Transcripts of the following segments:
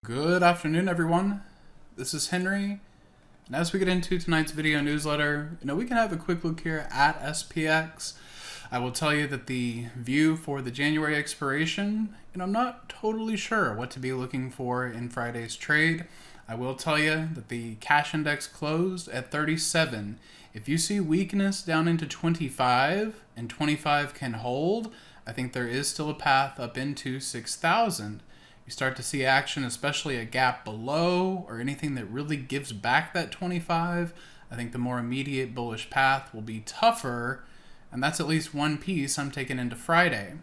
Good afternoon, everyone. This is Henry, and as we get into tonight's video newsletter, we can have a quick look here at SPX. I will tell you that the view for the January expiration, I'm not totally sure what to be looking for in Friday's trade. I will tell you that the cash index closed at 37. If you see weakness down into 25 and 25 can hold, I think there is still a path up into 6,000. You start to see action, especially a gap below or anything that really gives back that 25. I think the more immediate bullish path will be tougher, and that's at least one piece I'm taking into Friday.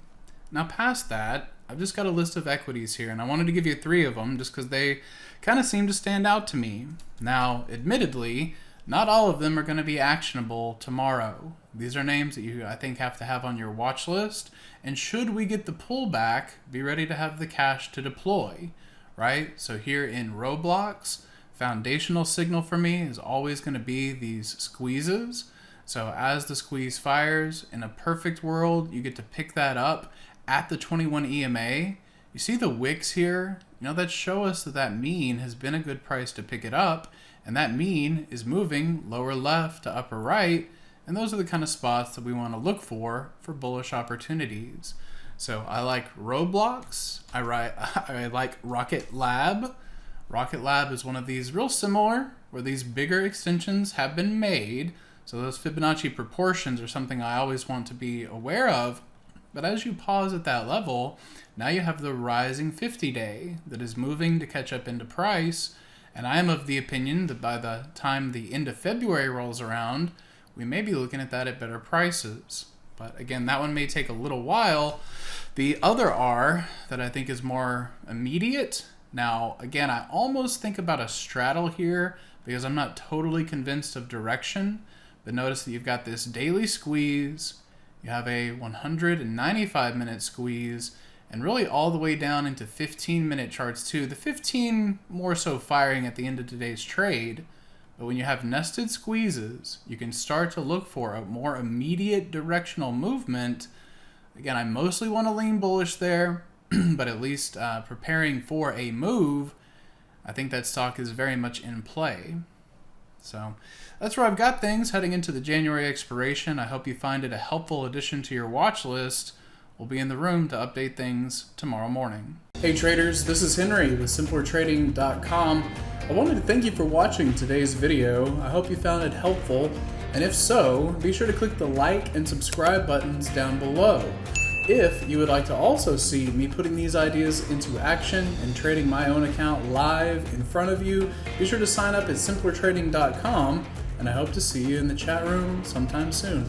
Now past that, I've just got a list of equities here, and I wanted to give you three of them just because they kind of seem to stand out to me. Now, admittedly, not all of them are going to be actionable tomorrow. These are names that you, I think, have to have on your watch list. And should we get the pullback, be ready to have the cash to deploy, right? So here in Roblox, foundational signal for me is always going to be these squeezes. So as the squeeze fires, in a perfect world, you get to pick that up at the 21 EMA. You see the wicks here? That show us that that mean has been a good price to pick it up. And that mean is moving lower left to upper right. And those are the kind of spots that we want to look for bullish opportunities. So I like Roblox. I like Rocket Lab. Rocket Lab is one of these real similar where these bigger extensions have been made. So those Fibonacci proportions are something I always want to be aware of. But as you pause at that level, now you have the rising 50-day that is moving to catch up into price. And I am of the opinion that by the time the end of February rolls around, we may be looking at that at better prices. But again, that one may take a little while. The other R that I think is more immediate. Now, again, I almost think about a straddle here because I'm not totally convinced of direction. But notice that you've got this daily squeeze. You have a 195-minute squeeze, and really all the way down into 15-minute charts too. The 15 more so firing at the end of today's trade. But when you have nested squeezes, you can start to look for a more immediate directional movement. Again, I mostly want to lean bullish there, but at least preparing for a move, I think that stock is very much in play. So that's where I've got things heading into the January expiration. I hope you find it a helpful addition to your watch list. We'll be in the room to update things tomorrow morning. Hey traders, this is Henry with simplertrading.com. I wanted to thank you for watching today's video. I hope you found it helpful, and if so, be sure to click the like and subscribe buttons down below. If you would like to also see me putting these ideas into action and trading my own account live in front of you, be sure to sign up at simplertrading.com, and I hope to see you in the chat room sometime soon.